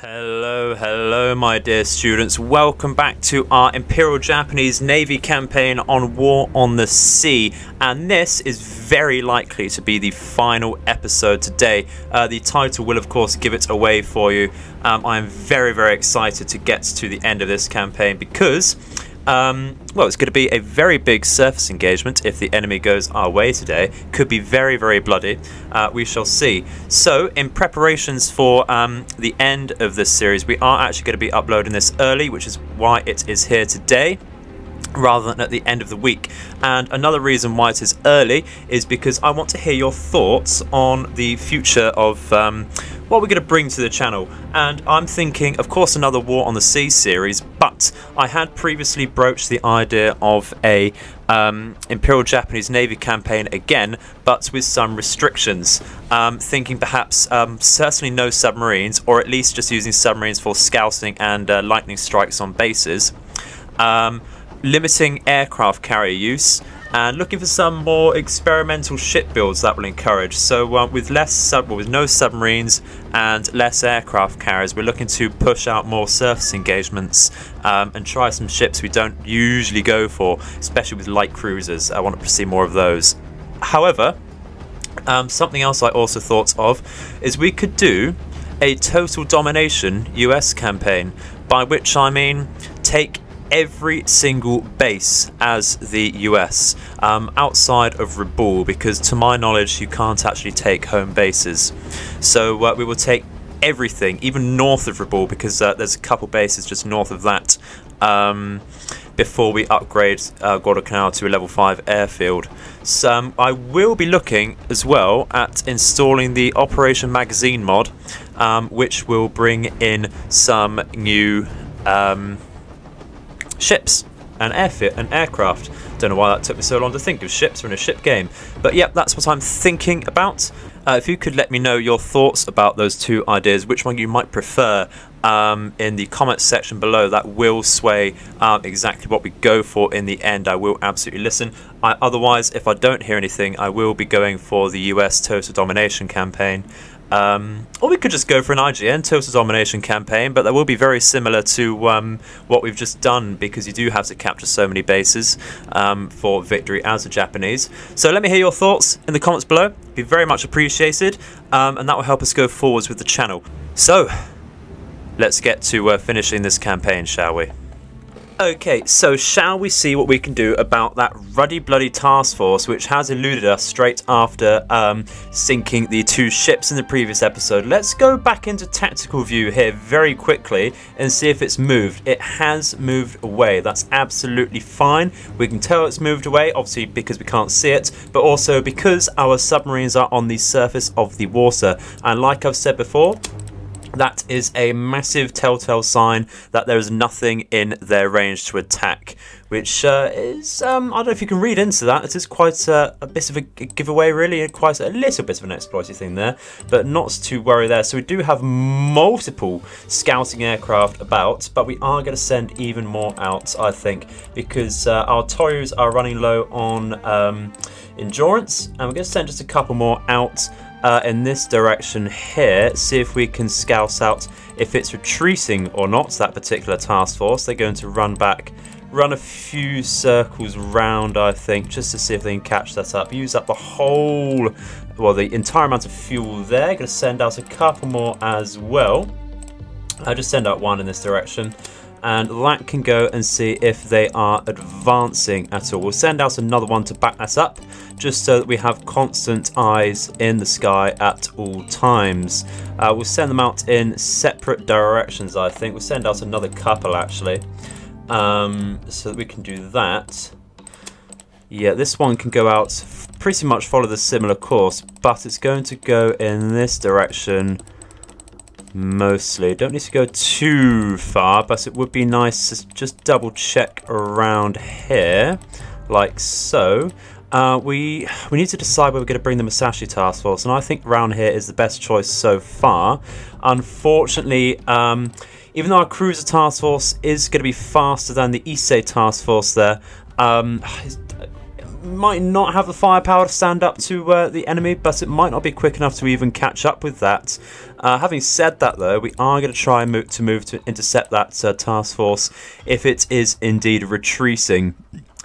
Hello my dear students, welcome back to our Imperial Japanese Navy campaign on War on the Sea, and this is very likely to be the final episode today. The title will of course give it away for you. I am very excited to get to the end of this campaign because well, it's going to be a very big surface engagement if the enemy goes our way today. Could be very bloody. We shall see. So, in preparations for the end of this series, we are actually going to be uploading this early, which is why it is here today, rather than at the end of the week. And another reason why it is early is because I want to hear your thoughts on the future of what we're going to bring to the channel. And I'm thinking, of course, another War on the Sea series, but I had previously broached the idea of a Imperial Japanese Navy campaign again, but with some restrictions. Thinking perhaps certainly no submarines, or at least just using submarines for scouting and lightning strikes on bases. Limiting aircraft carrier use, and looking for some more experimental ship builds that will encourage. So with no submarines and less aircraft carriers, we're looking to push out more surface engagements and try some ships we don't usually go for, especially with light cruisers. I want to see more of those. However, something else I also thought of is we could do a total domination US campaign, by which I mean take every single base as the US outside of Rabaul, because to my knowledge you can't actually take home bases. So we will take everything, even north of Rabaul, because there's a couple bases just north of that before we upgrade Guadalcanal to a level 5 airfield. So I will be looking as well at installing the Operation Magazine mod, which will bring in some new ships and aircraft. Don't know why that took me so long to think of ships. We're in a ship game, but yep, that's what I'm thinking about. If you could let me know your thoughts about those two ideas, which one you might prefer, in the comments section below, that will sway exactly what we go for in the end. I will absolutely listen. Otherwise, if I don't hear anything, I will be going for the US Total Domination campaign. Or we could just go for an IJN Total Domination campaign, but that will be very similar to what we've just done, because you do have to capture so many bases for victory as a Japanese. So let me hear your thoughts in the comments below. It'd be very much appreciated, and that will help us go forwards with the channel. So let's get to finishing this campaign, shall we? Okay, so shall we see what we can do about that ruddy bloody task force which has eluded us straight after sinking the two ships in the previous episode. Let's go back into tactical view here very quickly and see if it's moved. It has moved away. That's absolutely fine. We can tell it's moved away, obviously because we can't see it, but also because our submarines are on the surface of the water. And like I've said before, that is a massive telltale sign that there is nothing in their range to attack, which is, I don't know if you can read into that. It is quite a bit of a giveaway, really, and quite a little bit of an exploity thing there, but not to worry there. So we do have multiple scouting aircraft about, but we are going to send even more out, I think, because our Toryus are running low on endurance, and we're going to send just a couple more out in this direction here, see if we can scout out if it's retreating or not, that particular task force. They're going to run back, run a few circles round, I think, just to see if they can catch that up. Use up the whole, well, the entire amount of fuel there. Going to send out a couple more as well. I'll just send out one in this direction, and that can go and see if they are advancing at all. We'll send out another one to back that up, just so that we have constant eyes in the sky at all times. We'll send them out in separate directions, I think. We'll send out another couple, actually, so that we can do that. Yeah, this one can go out, pretty much follow the similar course, but it's going to go in this direction mostly. Don't need to go too far, but it would be nice to just double check around here, like so. We need to decide where we're going to bring the Musashi task force, and I think around here is the best choice so far. Unfortunately, even though our cruiser task force is going to be faster than the Issei task force there, might not have the firepower to stand up to the enemy, but it might not be quick enough to even catch up with that. Having said that, though, we are going to try and move to intercept that task force if it is indeed retreating.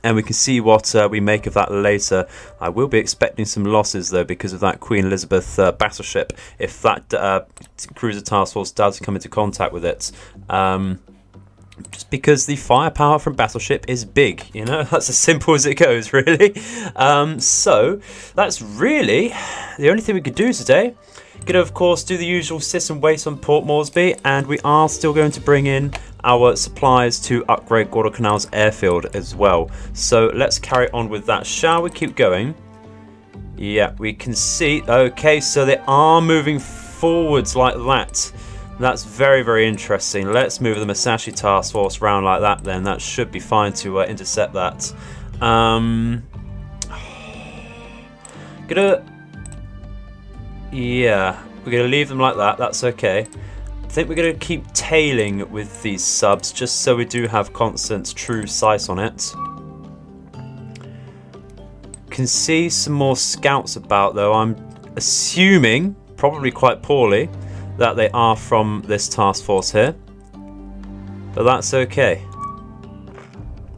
And we can see what we make of that later. I will be expecting some losses, though, because of that Queen Elizabeth battleship, if that cruiser task force does come into contact with it. Just because the firepower from battleship is big, you know, that's as simple as it goes, really. So that's really the only thing we could do today. Going to, of course, do the usual sit and wait on Port Moresby, and we are still going to bring in our supplies to upgrade Guadalcanal's airfield as well. So let's carry on with that. Shall we keep going? Yeah, we can see. Okay, so they are moving forwards like that. That's very, very interesting. Let's move the Musashi task force around like that then. That should be fine to intercept that. Yeah, we're going to leave them like that. That's okay. I think we're going to keep tailing with these subs just so we do have constant true sight on it. Can see some more scouts about, though. I'm assuming, probably quite poorly, that they are from this task force here. But that's okay.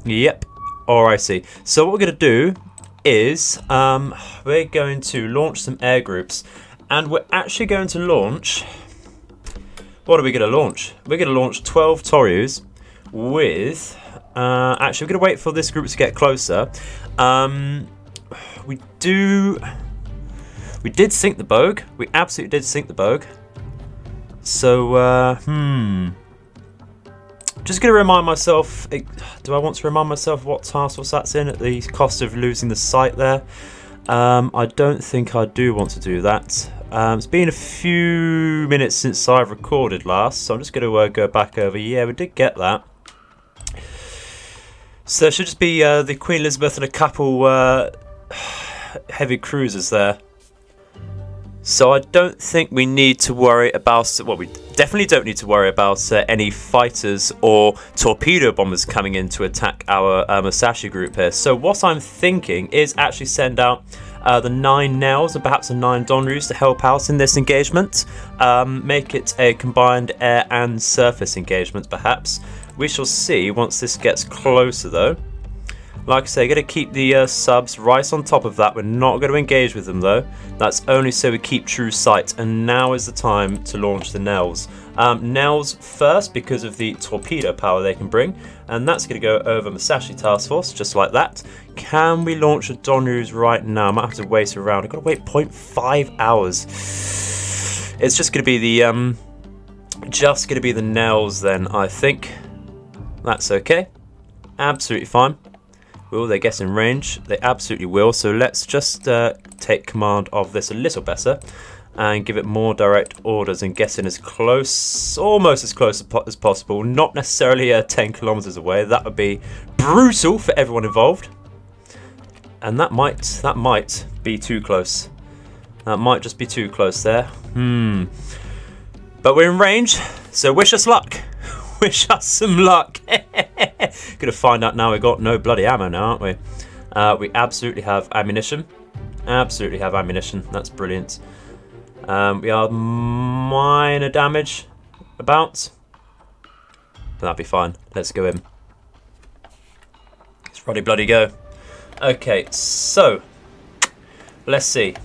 Yep. Alrighty. So what we're going to do is we're going to launch some air groups. And we're actually going to launch... What are we going to launch? We're going to launch 12 Toryus with... actually, we're going to wait for this group to get closer. We did sink the Bogue. We absolutely did sink the Bogue. So, just going to remind myself... Do I want to remind myself what task force that's in at the cost of losing the site there? I don't think I do want to do that. It's been a few minutes since I've recorded last, so I'm just going to go back over. Yeah, we did get that. So it should just be the Queen Elizabeth and a couple heavy cruisers there. So I don't think we need to worry about... Well, we definitely don't need to worry about any fighters or torpedo bombers coming in to attack our Musashi group here. So what I'm thinking is actually send out the 9 Nels and perhaps the 9 Donrus to help out in this engagement. Make it a combined air and surface engagement, perhaps. We shall see once this gets closer, though. Like I say, going to keep the subs right on top of that. We're not going to engage with them, though. That's only so we keep true sight. And now is the time to launch the Nels. Nels first because of the torpedo power they can bring. And that's going to go over Musashi Task Force, just like that. Can we launch the Donrus right now? I might have to wait around. I've got to wait 0.5 hours. It's just going to be the... just going to be the Nels then, I think. That's okay. Absolutely fine. Will they get in range? They absolutely will. So let's just take command of this a little better and give it more direct orders and get in as close, almost as close as possible. Not necessarily 10 kilometers away. That would be brutal for everyone involved. And that might be too close. That might just be too close there. But we're in range, so wish us luck. Wish us some luck. Gonna find out now we've got no bloody ammo now, aren't we? We absolutely have ammunition. Absolutely have ammunition. That's brilliant. We are minor damage about. But that'll be fine. Let's go in. Let's bloody go. Okay, so let's see.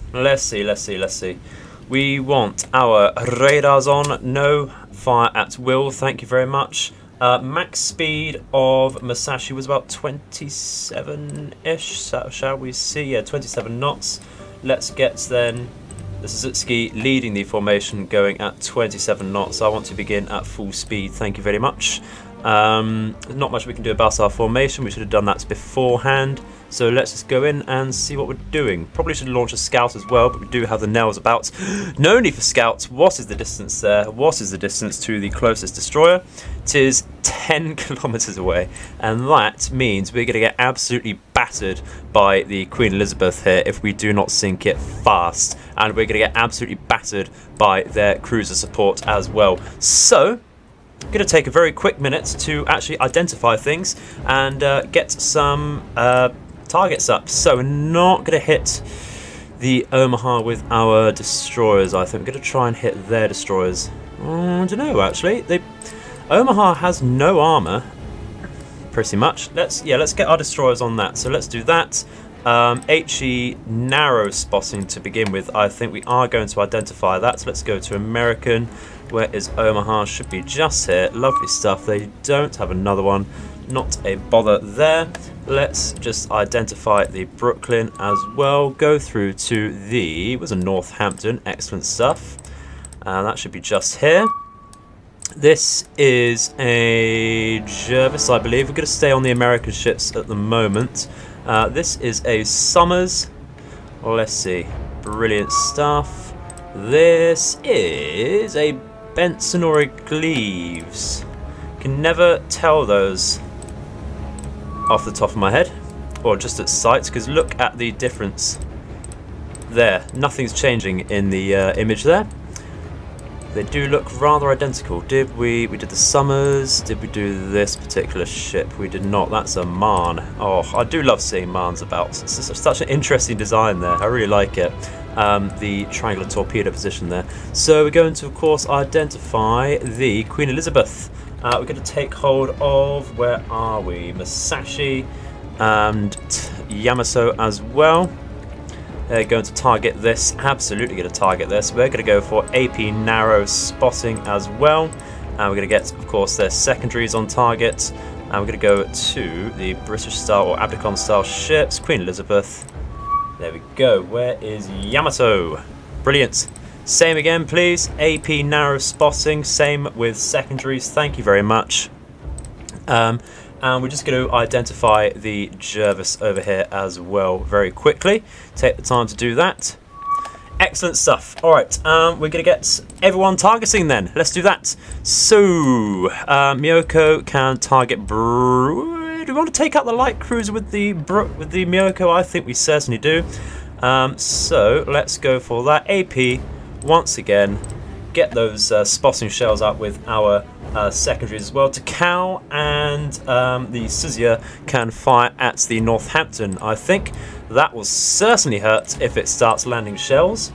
We want our radars on. No fire at will. Thank you very much. Max speed of Musashi was about 27-ish, so shall we see? Yeah, 27 knots. Let's get then the Suzuki leading the formation going at 27 knots. I want to begin at full speed, thank you very much. Not much we can do about our formation, we should have done that beforehand. So let's just go in and see what we're doing. Probably should launch a scout as well, but we do have the Nels about. No need for scouts. What is the distance there? What is the distance to the closest destroyer? It is 10 kilometers away, and that means we're going to get absolutely battered by the Queen Elizabeth here if we do not sink it fast, and we're going to get absolutely battered by their cruiser support as well. So I'm going to take a very quick minute to actually identify things and get some Targets up. So we're not going to hit the Omaha with our destroyers. I think we're going to try and hit their destroyers. I don't know, actually. Omaha has no armor, pretty much. Let's get our destroyers on that. So let's do that. HE narrow spotting to begin with. I think we are going to identify that. So let's go to American. Where is Omaha? Should be just here. Lovely stuff. They don't have another one. Not a bother there. Let's just identify the Brooklyn as well. Go through to the Northampton. Excellent stuff. That should be just here. This is a Jervis, I believe. We're going to stay on the American ships at the moment. This is a Summers. Let's see. Brilliant stuff. This is a Benson or a Gleaves. Can never tell those off the top of my head, or just at sight, because look at the difference there. Nothing's changing in the image there. They do look rather identical. We did the Summers. Did we do this particular ship? We did not. That's a Marne. Oh, I do love seeing Marnes about. It's such an interesting design there. I really like it. The triangular torpedo position there. So we're going to, of course, identify the Queen Elizabeth. We're going to take hold of, where are we? Musashi and Yamato as well. They're going to target this, absolutely going to target this. We're going to go for AP narrow spotting as well. And we're going to get, of course, their secondaries on target. And we're going to go to the British style or Abdicon style ships. Queen Elizabeth. There we go. Where is Yamato? Brilliant. Same again, please. AP narrow spotting. Same with secondaries. Thank you very much. And we're just going to identify the Jervis over here as well very quickly. Take the time to do that. Excellent stuff. Alright, we're going to get everyone targeting then. Let's do that. So, Miyoko can target... Do we want to take out the light cruiser with the Miyoko? I think we certainly do. So, let's go for that. AP, once again, get those spotting shells out with our secondaries as well. Takao and the Suzuya can fire at the Northampton. I think that will certainly hurt if it starts landing shells.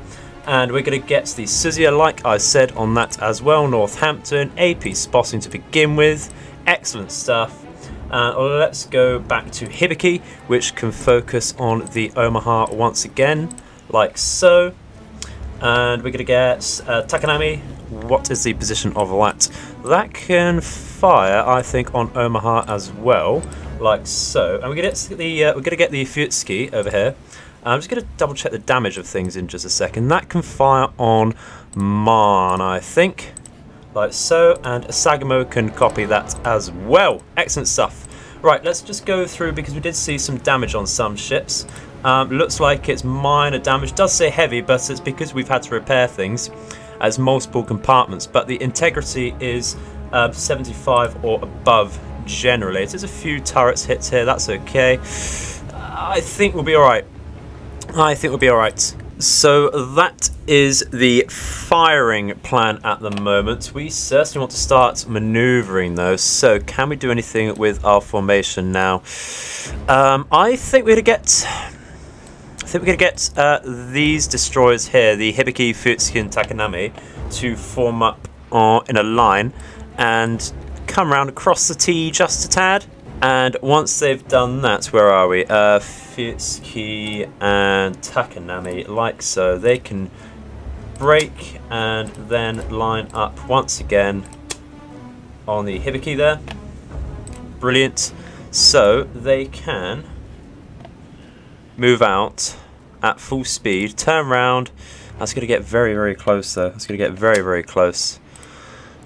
And we're going to get the Suzuya, like I said, on that as well. Northampton, AP spotting to begin with. Excellent stuff. Let's go back to Hibiki, which can focus on the Omaha once again, like so. And we're going to get Takanami. What is the position of that? That can fire, I think, on Omaha as well, like so. And we're going to get the Futsuki over here. I'm just going to double check the damage of things in just a second. That can fire on Marne, I think, like so. And Asagamo can copy that as well. Excellent stuff. Right, let's just go through, because we did see some damage on some ships. Looks like it's minor damage. Does say heavy, but it's because we've had to repair things as multiple compartments. But the integrity is 75 or above generally. It is a few turrets hits here. That's okay. I think we'll be all right. I think we'll be all right. So that is the firing plan at the moment. We certainly want to start manoeuvring though. So can we do anything with our formation now? I think we're going to get these destroyers here, the Hibiki, Futsuki and Takanami, to form up in a line and come around across the T just a tad. And once they've done that, where are we? Futsuki and Takanami, like so. They can break and then line up once again on the Hibiki there. Brilliant. So they can move out at full speed, turn around. That's going to get very, very close though. That's going to get very, very close.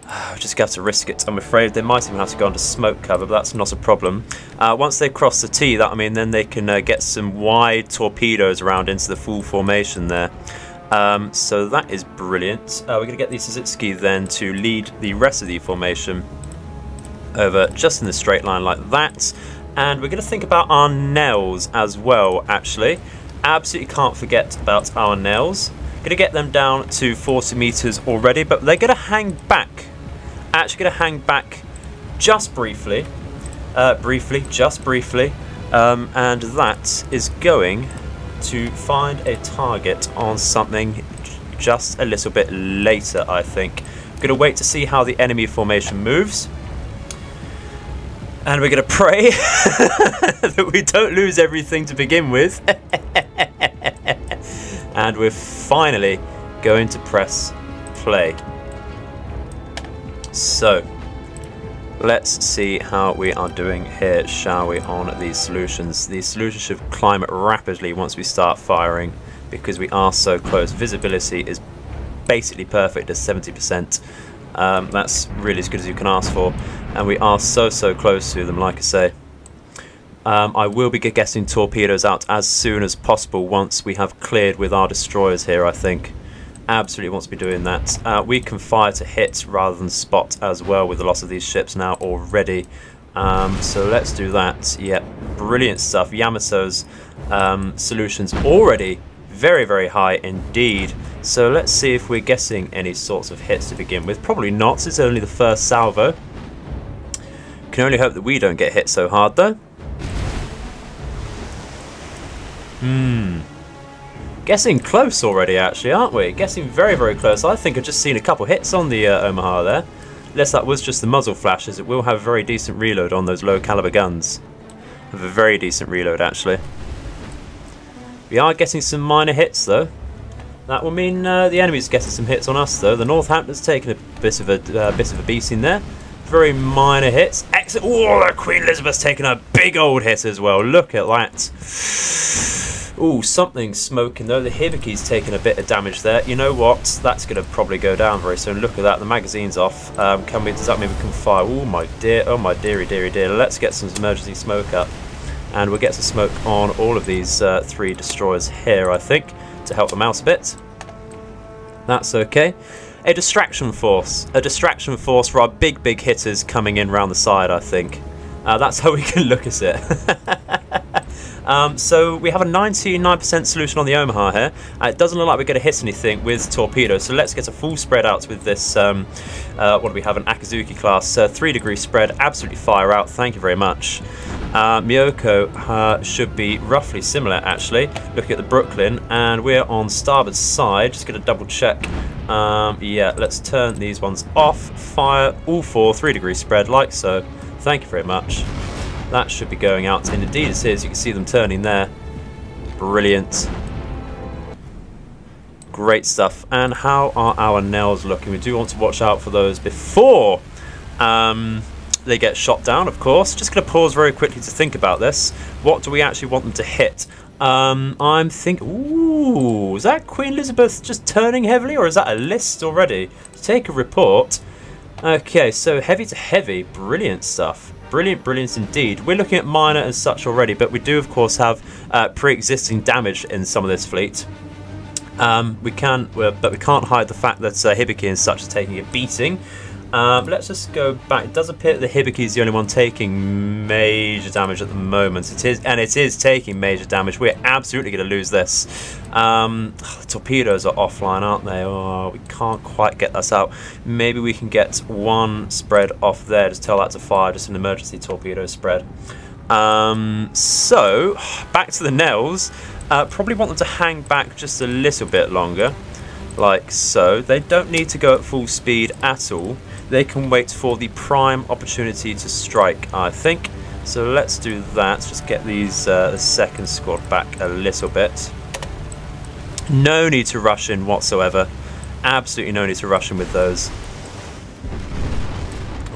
We're just going to have to risk it, I'm afraid. They might even have to go into smoke cover, but that's not a problem. Once they cross the T, then they can get some wide torpedoes around into the full formation there. So that is brilliant. We're going to get the Suzuki then to lead the rest of the formation over just in the straight line like that. And we're going to think about our nails as well, actually. Absolutely can't forget about our nails. Going to get them down to 40 meters already, but they're going to hang back. Actually going to hang back just briefly. Just briefly. and that is going to find a target on something just a little bit later, I think. Gonna wait to see how the enemy formation moves, and we're gonna pray that we don't lose everything to begin with. And we're finally going to press play. So let's see how we are doing here, shall we, on these solutions. These solutions should climb rapidly once we start firing, because we are so close. Visibility is basically perfect at 70%. That's really as good as you can ask for, and we are so close to them, like I say. I will be getting torpedoes out as soon as possible once we have cleared with our destroyers here, I think. Absolutely wants to be doing that. We can fire to hit rather than spot as well with the loss of these ships now already. So let's do that. Yep, brilliant stuff. Yamato's solutions already very high indeed. So let's see if we're getting any sorts of hits to begin with. Probably not, it's only the first salvo. Can only hope that we don't get hit so hard though. Guessing close already, actually, aren't we? Guessing very close. I think I've just seen a couple hits on the Omaha there. Unless that was just the muzzle flashes, it will have a very decent reload on those low caliber guns. Have a very decent reload, actually. We are getting some minor hits, though. That will mean the enemy's getting some hits on us, though. The Northampton's taken a bit of a beating there. Very minor hits. Excellent. Oh, the Queen Elizabeth's taken a big old hit as well. Look at that. Ooh, something's smoking though. The Hibiki's taken a bit of damage there. You know what? That's going to probably go down very soon. Look at that. The magazine's off. Does that mean we can fire? Oh my dear. Oh my dearie. Let's get some emergency smoke up. And we'll get some smoke on all of these 3 destroyers here, I think, to help them out a bit. That's okay. A distraction force. A distraction force for our big hitters coming in round the side, I think. That's how we can look at it. So we have a 99% solution on the Omaha here. It doesn't look like we're going to hit anything with torpedoes, so let's get a full spread out with this, what do we have, an Akazuki class, 3-degree spread, absolutely fire out, thank you very much. Miyoko should be roughly similar, actually. Looking at the Brooklyn, and we're on starboard side, just going to double check. Yeah, let's turn these ones off, fire all 4, 3-degree spread, like so, thank you very much. That should be going out, and indeed it is. You can see them turning there. Brilliant. Great stuff. And how are our nails looking? We do want to watch out for those before they get shot down, of course. Just going to pause very quickly to think about this. What do we actually want them to hit? I'm thinking... Ooh, is that Queen Elizabeth just turning heavily, or is that a list already? Take a report. Okay, so heavy to heavy. Brilliant stuff. Brilliant indeed. We're looking at minor and such already, but we do of course have pre-existing damage in some of this fleet. But we can't hide the fact that Hibiki and such is taking a beating. Let's just go back. It does appear that the Hibiki is the only one taking major damage at the moment. It is taking major damage. We're absolutely going to lose this. The torpedoes are offline, aren't they? Oh, we can't quite get this out. Maybe we can get one spread off there. Just tell that to fire. Just an emergency torpedo spread. So back to the Nels. Probably want them to hang back just a little bit longer, like so. They don't need to go at full speed at all. They can wait for the prime opportunity to strike, I think. So let's do that. Just get these the second squad back a little bit. No need to rush in whatsoever. Absolutely no need to rush in with those.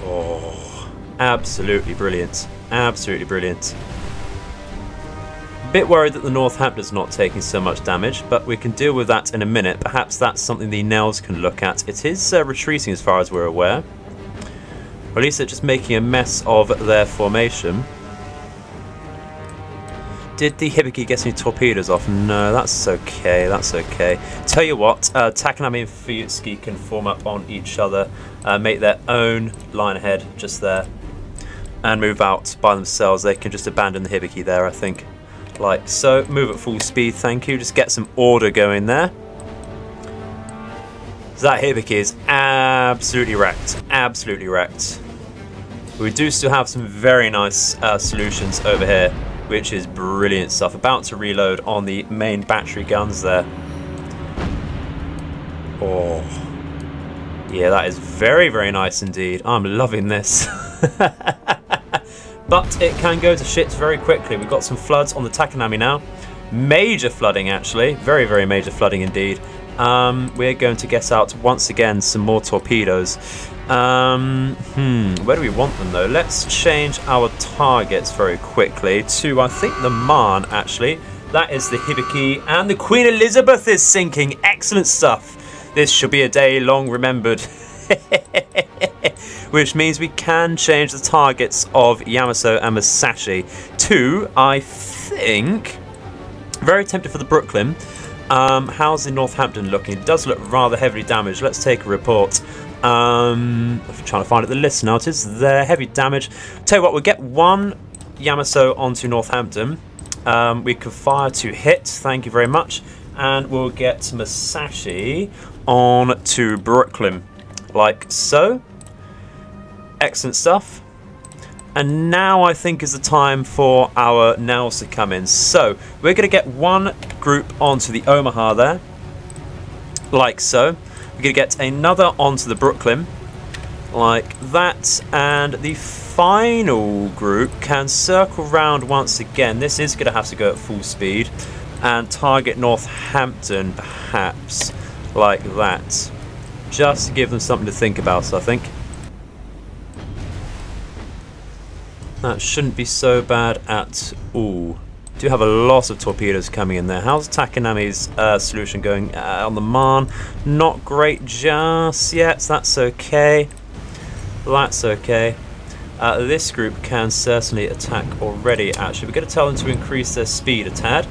Oh, absolutely brilliant. Absolutely brilliant. Bit worried that the Northampton's not taking so much damage, but we can deal with that in a minute. Perhaps that's something the Nels can look at. It is retreating as far as we're aware. Or at least they're just making a mess of their formation. Did the Hibiki get any torpedoes off? No, that's okay, that's okay. Tell you what, Takanami and Fuyutsuki can form up on each other, make their own line ahead just there, and move out by themselves. They can just abandon the Hibiki there, I think. Like so. Move at full speed, thank you. Just get some order going there. So that Hibiki is absolutely wrecked. Absolutely wrecked. We do still have some very nice solutions over here. which is brilliant stuff. About to reload on the main battery guns there. Oh, yeah, that is very, very nice indeed. I'm loving this. But it can go to shit very quickly. We've got some floods on the Takanami now. Major flooding, actually. Very, very major flooding indeed. We're going to get out, once again, some more torpedoes. Where do we want them, though? Let's change our targets very quickly to, I think, the Marne, actually. That is the Hibiki, and the Queen Elizabeth is sinking. Excellent stuff. This should be a day long remembered. Which means we can change the targets of Yamato and Musashi to, I think, very tempted for the Brooklyn. How's the Northampton looking? It does look rather heavily damaged. Let's take a report. I'm trying to find it the list now. It is there, heavy damage. Tell you what, we'll get one Yamato onto Northampton. We can fire to hit, thank you very much. And we'll get Musashi on to Brooklyn, like so. Excellent stuff. And now I think is the time for our nails to come in. So we're going to get one group onto the Omaha there, like so. We're going to get another onto the Brooklyn, like that. And the final group can circle round once again. This is going to have to go at full speed and target Northampton, perhaps, like that. Just to give them something to think about, I think. That shouldn't be so bad at all. Do have a lot of torpedoes coming in there. How's Takanami's solution going on the Marne? Not great just yet. That's okay. That's okay. This group can certainly attack already, actually. We're going to tell them to increase their speed a tad.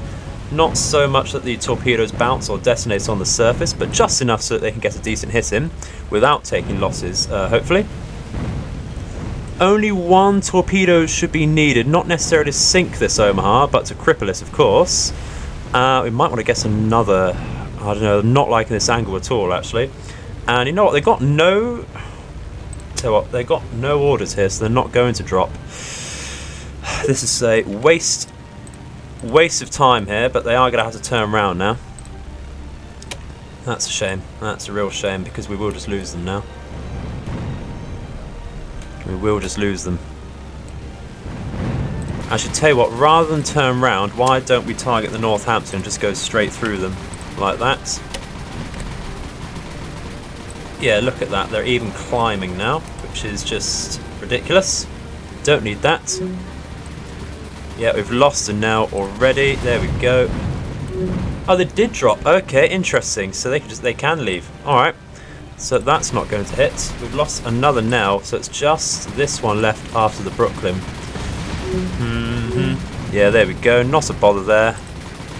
Not so much that the torpedoes bounce or detonate on the surface, but just enough so that they can get a decent hit in without taking losses, hopefully. Only one torpedo should be needed, not necessarily to sink this Omaha, but to cripple it, of course. We might want to get another, I don't know, not liking this angle at all, actually. And you know what, they got no, tell you what, they got no orders here, so they're not going to drop. This is a waste of time here, but they are going to have to turn around now. That's a shame. That's a real shame, because we will just lose them now. We will just lose them. I should tell you what, rather than turn round, why don't we target the Northampton and just go straight through them, like that. Yeah, look at that, they're even climbing now, which is just ridiculous. Don't need that. Yeah, we've lost them now already, there we go. Oh, they did drop, okay, interesting, so they can leave, alright. So that's not going to hit. We've lost another now, so it's just this one left after the Brooklyn. Yeah, there we go. Not a bother there.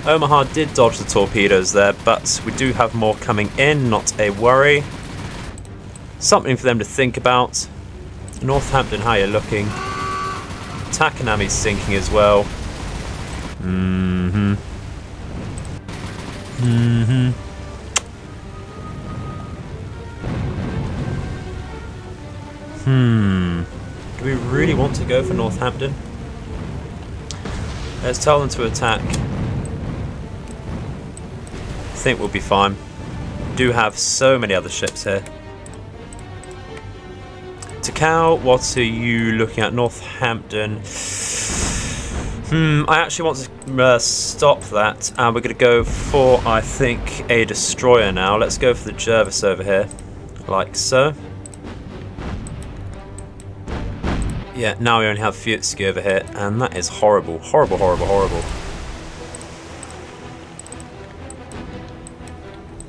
Omaha did dodge the torpedoes there, but we do have more coming in. Not a worry. Something for them to think about. Northampton, how you looking? Takanami's sinking as well. Do we really want to go for Northampton? Let's tell them to attack. I think we'll be fine. Do have so many other ships here. Takao, what are you looking at? Northampton. I actually want to stop that, and we're going to go for, I think, a destroyer now. Let's go for the Jervis over here, like so. Yeah, now we only have Futsuki over here, and that is horrible. Horrible, horrible, horrible.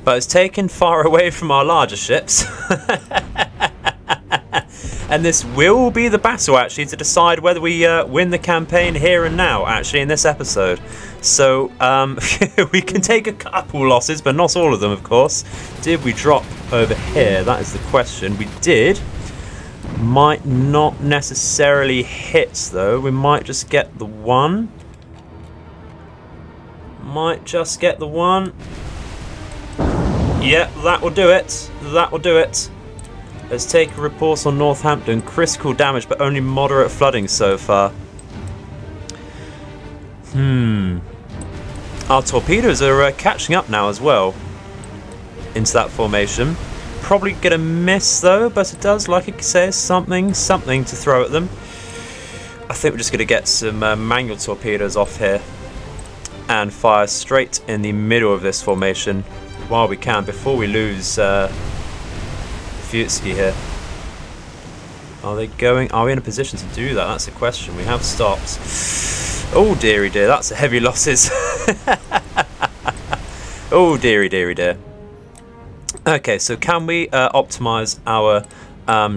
But it's taken far away from our larger ships. And this will be the battle, actually, to decide whether we win the campaign here and now, actually, in this episode. So, we can take a couple losses, but not all of them, of course. Did we drop over here? That is the question. We did. Might not necessarily hit, though. We might just get the one. Might just get the one. Yeah, that will do it. That will do it. Let's take a report on Northampton. Critical damage, but only moderate flooding so far. Our torpedoes are catching up now as well into that formation. Probably going to miss though, but it does, like it says, something to throw at them. I think we're just going to get some manual torpedoes off here and fire straight in the middle of this formation while we can before we lose Futsky here. Are they going? Are we in a position to do that? That's the question. We have stopped. Oh dearie dear, that's heavy losses. Oh dearie dearie dear. Okay, so can we optimize our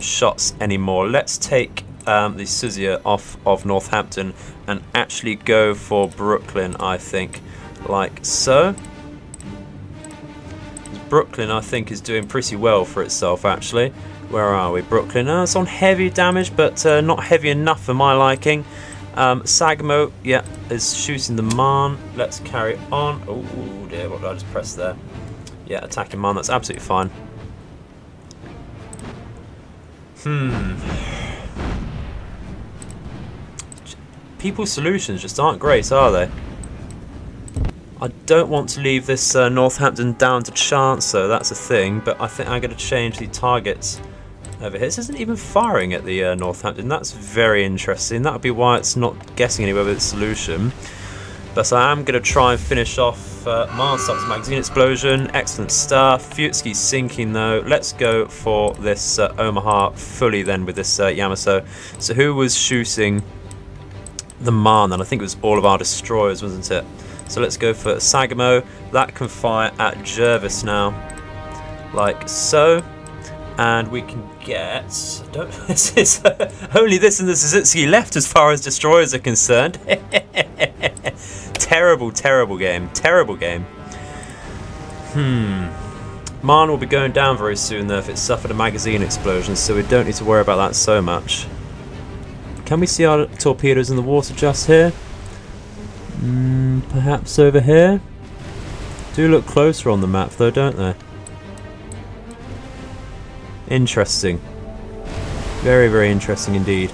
shots anymore? Let's take the Suzia off of Northampton and actually go for Brooklyn, I think, like so. Brooklyn, I think, is doing pretty well for itself, actually. Where are we? Brooklyn, it's on heavy damage, but not heavy enough for my liking. Sagamo, yeah, is shooting the Marne. Let's carry on. Oh dear, what did I just press there? Yeah, attacking Marne, that's absolutely fine. People's solutions just aren't great, are they? I don't want to leave this Northampton down to chance, though, that's a thing, but I think I'm going to change the targets over here. This isn't even firing at the Northampton. That's very interesting. That would be why it's not getting anywhere with its solution. But I am going to try and finish off Mars stops magazine explosion. Excellent stuff. Futsky's sinking though. Let's go for this Omaha fully then with this Yamato. So who was shooting the Marne then? I think it was all of our destroyers, wasn't it? So let's go for Sagamo. That can fire at Jervis now, like so. And we can get... this is only this and the Suzuki left as far as destroyers are concerned. Terrible, terrible game. Terrible game. Marne will be going down very soon though if it suffered a magazine explosion, so we don't need to worry about that so much. Can we see our torpedoes in the water just here? Perhaps over here? Do look closer on the map though, don't they? Interesting. Very, very interesting indeed.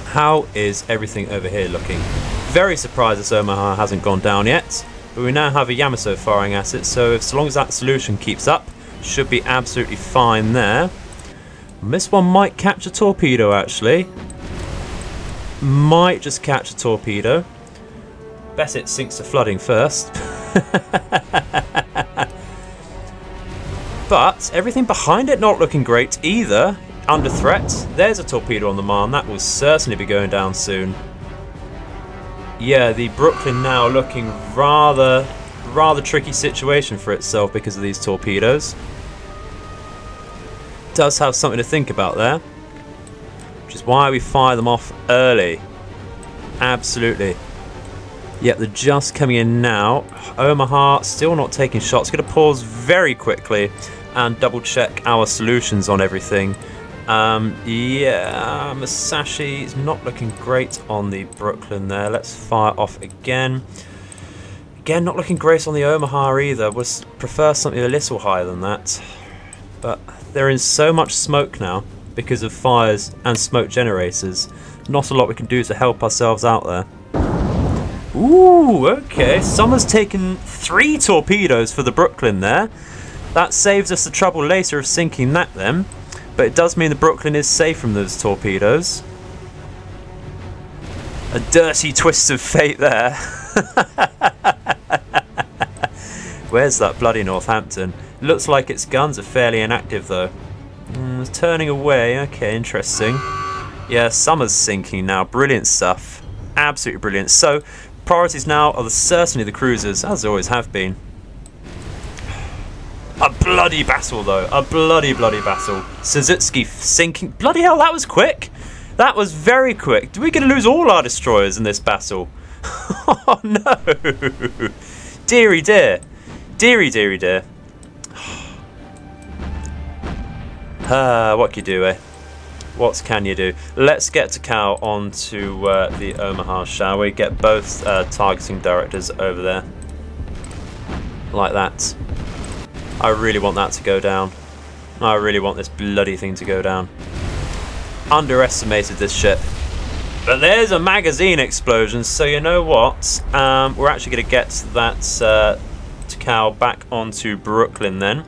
How is everything over here looking? Very surprised this Omaha hasn't gone down yet, but we now have a Yamato firing at it, so if, so long as that solution keeps up, should be absolutely fine there. And this one might catch a torpedo actually. Might just catch a torpedo. Bet it sinks to flooding first. But everything behind it not looking great either. Under threat. There's a torpedo on the Marne. That will certainly be going down soon. Yeah, the Brooklyn now looking rather tricky situation for itself because of these torpedoes. Does have something to think about there. Which is why we fire them off early. Absolutely. Yep, they're just coming in now. Omaha still not taking shots. Going to pause very quickly and double check our solutions on everything. Yeah, Musashi is not looking great on the Brooklyn there. Let's fire off again. Again, not looking great on the Omaha either. Would prefer something a little higher than that. But they're in so much smoke now because of fires and smoke generators. Not a lot we can do to help ourselves out there. Ooh, okay. Someone's taken 3 torpedoes for the Brooklyn there. That saves us the trouble later of sinking that then. But it does mean the Brooklyn is safe from those torpedoes. A dirty twist of fate there. Where's that bloody Northampton? Looks like its guns are fairly inactive though. It's turning away. Okay, interesting. Yeah, Summer's sinking now. Brilliant stuff. Absolutely brilliant. So, priorities now are certainly the cruisers, as they always have been. A bloody battle though. A bloody battle. Suzuki sinking. Bloody hell, that was quick. That was very quick. Are we going to lose all our destroyers in this battle? Oh no. Deary dear. Deary deary dear. What can you do, eh? What can you do? Let's get to Cal onto the Omaha, shall we? Get both targeting directors over there. Like that. I really want that to go down. I really want this bloody thing to go down. Underestimated this ship. But there's a magazine explosion, so you know what? We're actually going to get that Takao back onto Brooklyn then,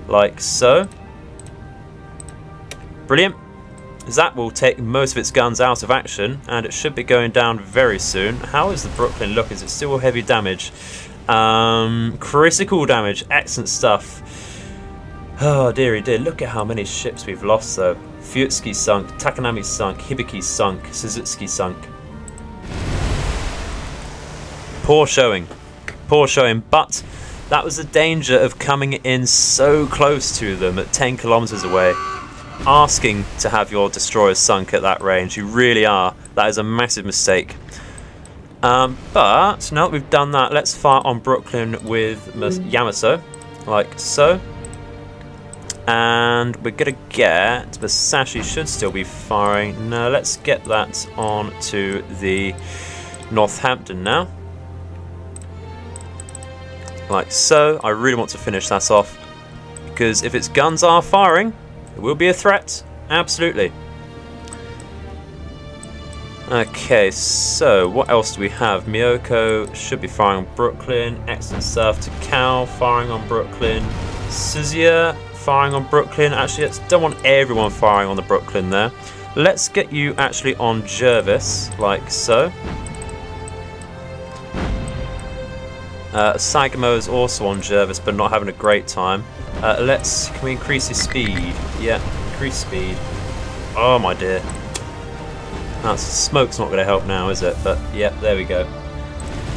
like so. Brilliant. That will take most of its guns out of action, and it should be going down very soon. How is the Brooklyn look? Is it still heavy damage? Critical damage. Excellent stuff. Oh dearie dear, look at how many ships we've lost though. Fuyutsuki sunk, Takanami sunk, Hibiki sunk, Suzuki sunk. Poor showing. Poor showing, but that was the danger of coming in so close to them at 10 kilometers away. Asking to have your destroyers sunk at that range. You really are. That is a massive mistake. But now that we've done that, let's fire on Brooklyn with Yamato, like so. And we're going to get... Musashi should still be firing. No, let's get that on to the Northampton now. Like so. I really want to finish that off, because if its guns are firing, it will be a threat. Absolutely. Okay, so what else do we have? Miyoko should be firing on Brooklyn. Excellent stuff. Takao firing on Brooklyn. Suzuya firing on Brooklyn. Actually, don't want everyone firing on the Brooklyn there. Let's get you actually on Jervis, like so. Sagamo is also on Jervis, but not having a great time. Can we increase his speed? Yeah, increase speed. Oh my dear. Smoke's not going to help now, is it? But yeah, there we go.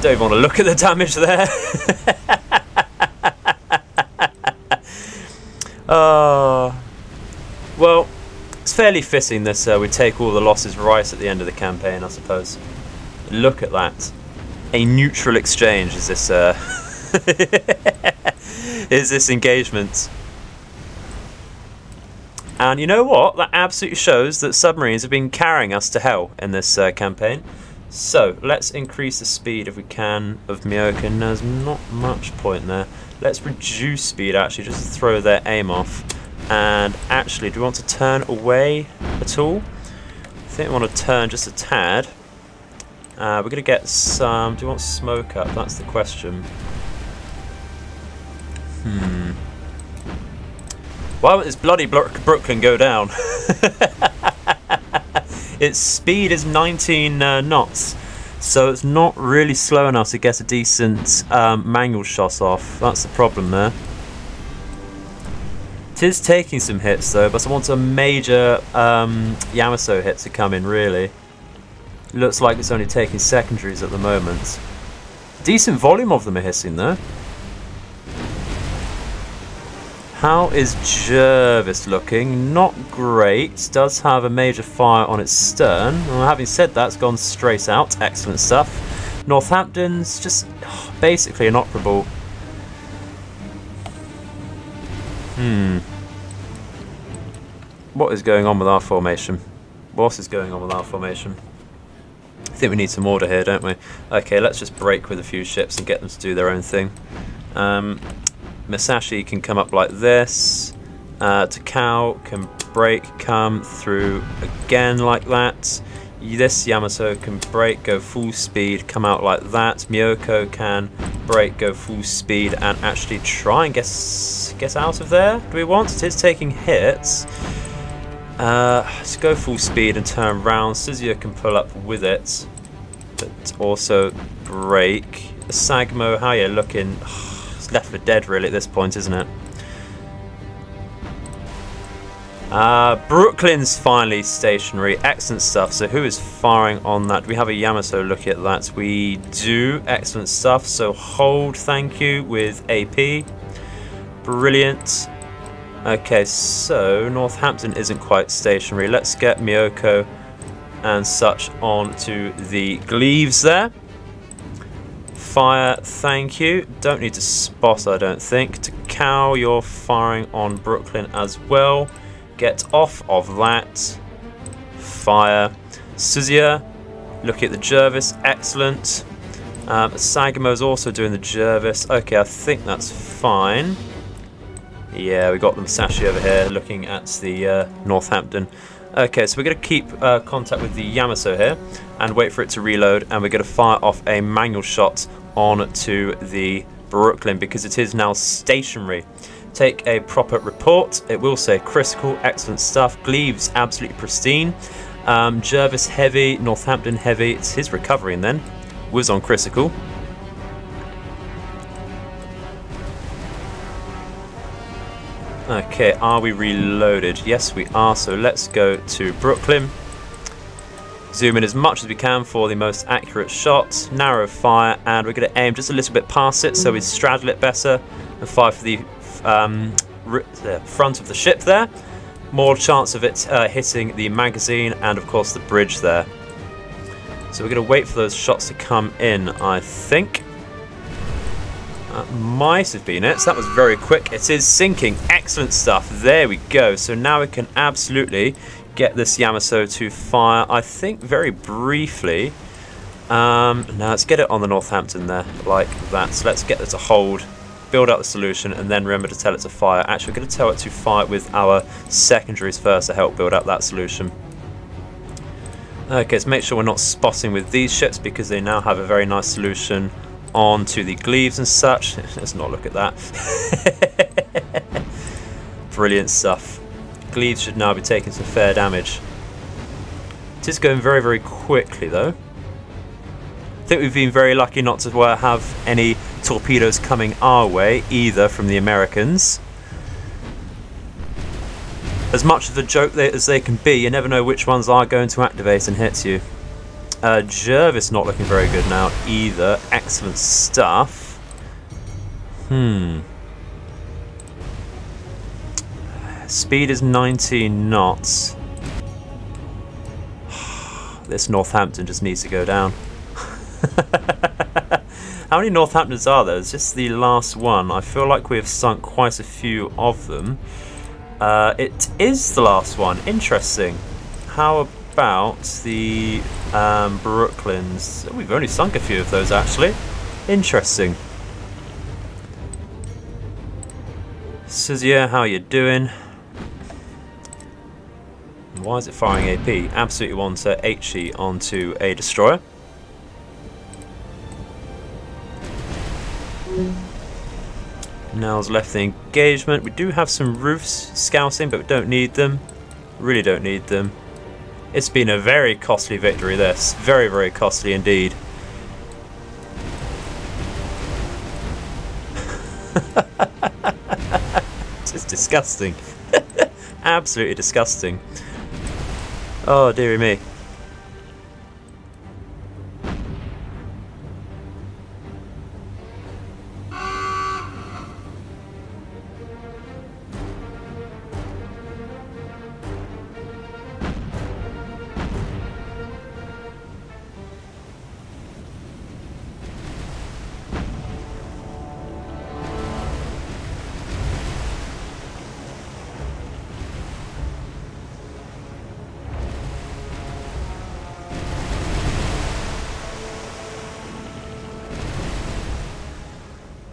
Don't even want to look at the damage there. Well, it's fairly fitting that we take all the losses right at the end of the campaign, I suppose. Look at that. A neutral exchange is this is this engagement. And you know what? That absolutely shows that submarines have been carrying us to hell in this campaign. So let's increase the speed if we can of Miyoko. And there's not much point there. Let's reduce speed actually, just to throw their aim off. And actually, do we want to turn away at all? I think we want to turn just a tad. We're going to get some... Do you want smoke up? That's the question. Why won't this bloody Brooklyn go down? Its speed is 19 knots, so it's not really slow enough to get a decent manual shot off. That's the problem there. It is taking some hits though, but I want a major Yamato hit to come in really. Looks like it's only taking secondaries at the moment. Decent volume of them are hitting though. How is Jervis looking? Not great. Does have a major fire on its stern. Well, having said that, it's gone straight out. Excellent stuff. Northampton's just basically inoperable. What is going on with our formation? What is going on with our formation? I think we need some order here, don't we? Okay, let's just break with a few ships and get them to do their own thing. Musashi can come up like this. Takao can break, come through again like that. This Yamato can break, go full speed, come out like that. Miyoko can break, go full speed, and actually try and get out of there. Do we want? It is taking hits. Let's go full speed and turn around. Suzuya can pull up with it, but also break. Sagamo, how are you looking? It's left for dead really at this point, isn't it? Brooklyn's finally stationary. Excellent stuff. So who is firing on that? Do we have a Yamato looking at that? We do. Excellent stuff. So hold, thank you, with AP. Brilliant. Okay, so Northampton isn't quite stationary. Let's get Miyoko and such onto the Gleaves there. Fire, thank you. Don't need to spot, I don't think. Takao, you're firing on Brooklyn as well. Get off of that. Fire. Suzuya, look at the Jervis. Excellent. Sagamo's also doing the Jervis. Okay, I think that's fine. Yeah, we got the Musashi over here looking at the Northampton. Okay, so we're going to keep contact with the Yamato here and wait for it to reload, and we're going to fire off a manual shot onto the Brooklyn because it is now stationary. Take a proper report. It will say critical, excellent stuff. Gleaves absolutely pristine. Jervis heavy, Northampton heavy. It's his recovering then. Was on critical. Okay, are we reloaded? Yes, we are. So let's go to Brooklyn. Zoom in as much as we can for the most accurate shot. Narrow fire, and we're going to aim just a little bit past it so we straddle it better and fire for the front of the ship there. More chance of it hitting the magazine and, of course, the bridge there. So we're going to wait for those shots to come in, I think. That might have been it. So that was very quick. It is sinking. Excellent stuff. There we go. So now we can absolutely get this Yamato to fire, I think, very briefly. Now let's get it on the Northampton there, like that. So let's get it to hold, build out the solution, and then remember to tell it to fire. Actually, we're going to tell it to fire with our secondaries first to help build out that solution. Okay, so make sure we're not spotting with these ships because they now have a very nice solution onto the Gleaves and such. Let's not look at that. Brilliant stuff. Gleaves should now be taking some fair damage. It is going very, very quickly though. I think we've been very lucky not to have any torpedoes coming our way either from the Americans. As much of a joke as they can be, you never know which ones are going to activate and hit you. Jervis not looking very good now either. Excellent stuff. Speed is 19 knots. This Northampton just needs to go down. How many Northamptons are there? It's just the last one. I feel like we have sunk quite a few of them. It is the last one. Interesting. How about the Brooklyns? We've only sunk a few of those actually. Interesting. Says, yeah, how you doing? Why is it firing AP? Absolutely want to HE onto a destroyer. Now's left the engagement. We do have some roofs scouting, but we don't need them. Really don't need them. It's been a very costly victory, this. Very, very costly indeed. It's disgusting. Absolutely disgusting. Oh, dearie me.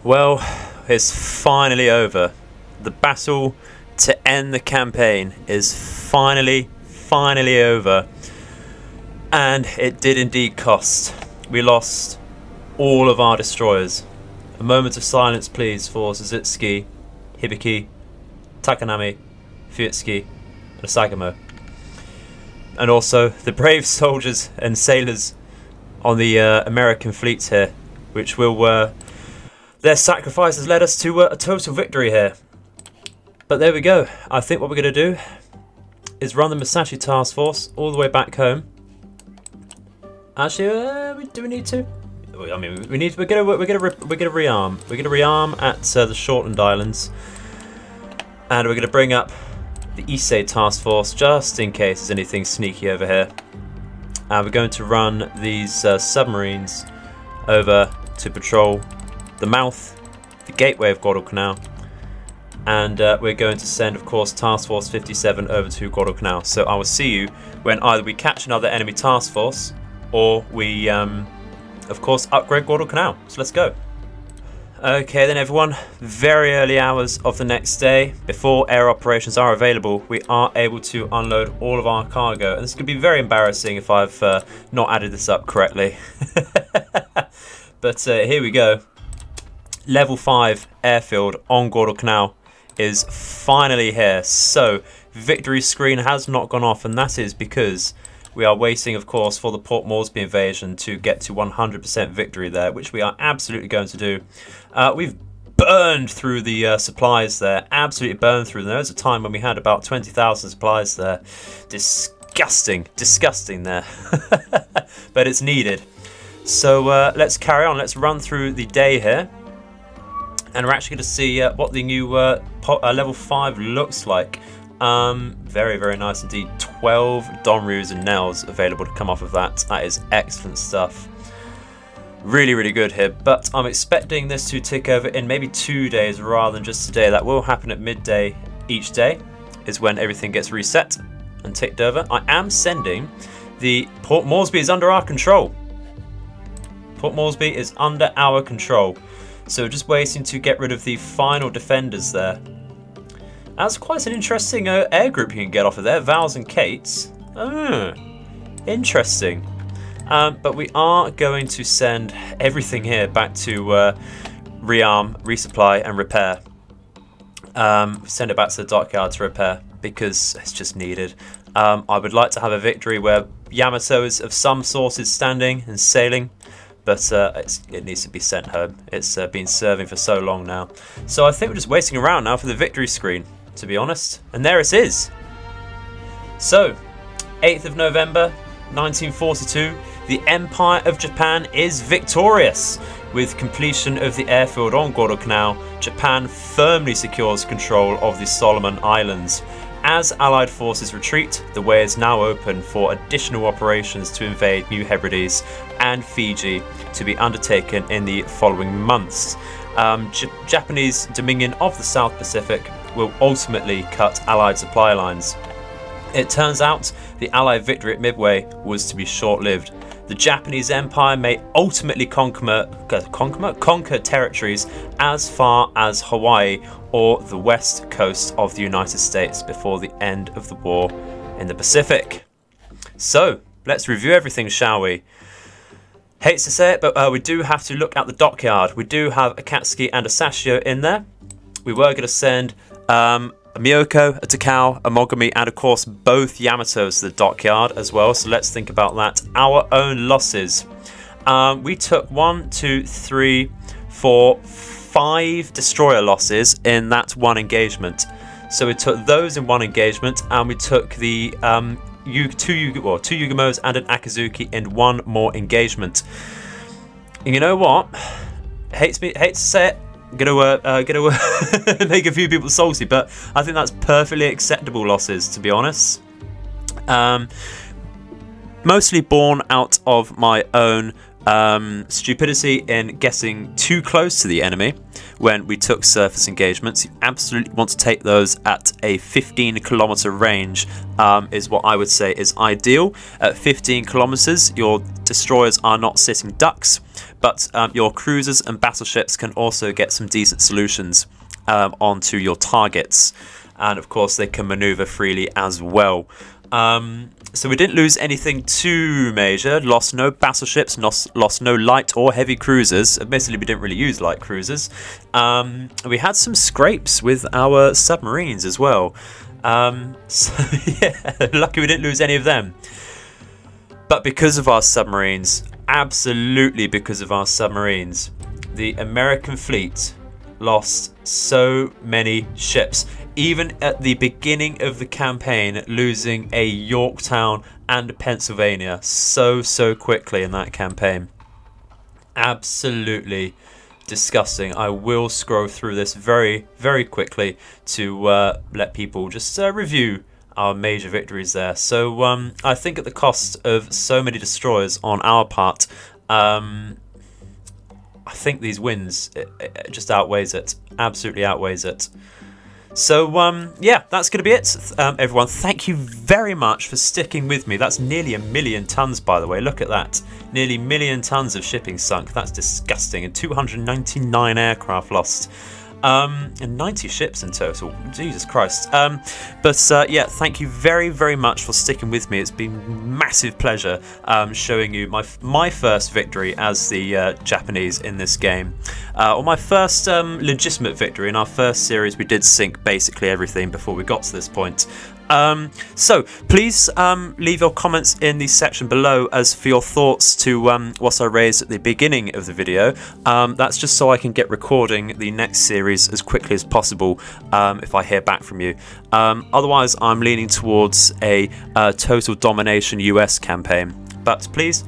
Well, it's finally over. The battle to end the campaign is finally over. And it did indeed cost. We lost all of our destroyers. A moment of silence, please, for Zuzitsuki, Hibiki, Takanami, Fuyutsuki, and Sagamo. And also the brave soldiers and sailors on the American fleet here, which will... their sacrifice has led us to a total victory here. But there we go. I think what we're going to do is run the Musashi Task Force all the way back home. Actually, do we need to? I mean, we need. We're gonna rearm. We're gonna rearm at the Shortland Islands, and we're gonna bring up the Issei Task Force just in case there's anything sneaky over here. And we're going to run these submarines over to patrol the mouth, the gateway of Guadalcanal, and we're going to send, of course, Task Force 57 over to Guadalcanal. So I will see you when either we catch another enemy task force or we, of course, upgrade Guadalcanal. So let's go. Okay then everyone, very early hours of the next day, before air operations are available, we are able to unload all of our cargo. And this could be very embarrassing if I've not added this up correctly. But here we go. Level 5 airfield on Guadalcanal is finally here. So victory screen has not gone off, and that is because we are waiting, of course, for the Port Moresby invasion to get to 100% victory there, which we are absolutely going to do. We've burned through the supplies there, absolutely burned through them. There was a time when we had about 20,000 supplies there. Disgusting, disgusting there. But it's needed. So let's carry on. Let's run through the day here. And we're actually going to see what the new level 5 looks like. Very, very nice indeed. 12 Donrus and Nels available to come off of that. That is excellent stuff. Really, really good here. But I'm expecting this to tick over in maybe 2 days rather than just today. That will happen at midday each day, is when everything gets reset and ticked over. I am sending the Port Moresby is under our control. Port Moresby is under our control. So just waiting to get rid of the final defenders there. That's quite an interesting air group you can get off of there. Vals and Kates. Oh, interesting. But we are going to send everything here back to rearm, resupply and repair. Send it back to the dockyard to repair because it's just needed. I would like to have a victory where Yamato is of some sort is standing and sailing. But it needs to be sent home. It's been serving for so long now. So I think we're just waiting around now for the victory screen, to be honest. And there it is. So, 8th of November, 1942, the Empire of Japan is victorious. With completion of the airfield on Guadalcanal, Japan firmly secures control of the Solomon Islands. As Allied forces retreat, the way is now open for additional operations to invade New Hebrides and Fiji to be undertaken in the following months. Japanese dominion of the South Pacific will ultimately cut Allied supply lines. It turns out the Allied victory at Midway was to be short-lived. The Japanese Empire may ultimately conquer territories as far as Hawaii or the west coast of the United States before the end of the war in the Pacific. So, let's review everything, shall we? Hates to say it, but we do have to look at the dockyard. We do have a Katsuki and a Sashio in there. We were going to send a Miyoko, a Takao, a Mogami, and of course both Yamatos to the dockyard as well. So let's think about that. Our own losses. We took 1, 2, 3, 4, 5 destroyer losses in that one engagement. So we took those in one engagement, and we took the two Yugamos and an Akazuki in one more engagement. And you know what? Hates to say it. Gonna make a few people salty, but I think that's perfectly acceptable losses, to be honest. Mostly born out of my own stupidity in getting too close to the enemy when we took surface engagements. You absolutely want to take those at a 15-kilometer range, is what I would say is ideal. At 15 kilometers, your destroyers are not sitting ducks, but your cruisers and battleships can also get some decent solutions onto your targets, and of course they can maneuver freely as well. So we didn't lose anything too major, lost no battleships, lost no light or heavy cruisers. Admittedly, we didn't really use light cruisers. We had some scrapes with our submarines as well. So yeah, lucky we didn't lose any of them. But because of our submarines, absolutely because of our submarines, the American fleet lost so many ships. Even at the beginning of the campaign, losing a Yorktown and a Pennsylvania so quickly in that campaign. Absolutely disgusting. I will scroll through this very quickly to let people just review our major victories there. So I think at the cost of so many destroyers on our part, I think these wins, it just outweighs it. Absolutely outweighs it. So, yeah, that's going to be it, everyone. Thank you very much for sticking with me. That's nearly 1 million tons, by the way. Look at that. Nearly 1 million tons of shipping sunk. That's disgusting. And 299 aircraft lost. And 90 ships in total. Jesus Christ. Yeah, thank you very, very much for sticking with me. It's been a massive pleasure showing you my first victory as the Japanese in this game. Or my first legitimate victory. In our first series, we did sink basically everything before we got to this point. So please leave your comments in the section below as for your thoughts to what I raised at the beginning of the video. That's just so I can get recording the next series as quickly as possible if I hear back from you. Otherwise, I'm leaning towards a total domination US campaign. But please,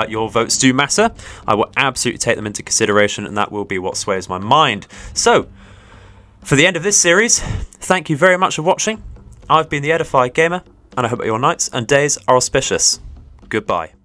your votes do matter. I will absolutely take them into consideration, and that will be what sways my mind. So, for the end of this series, thank you very much for watching. I've been the Edified Gamer, and I hope your nights and days are auspicious. Goodbye.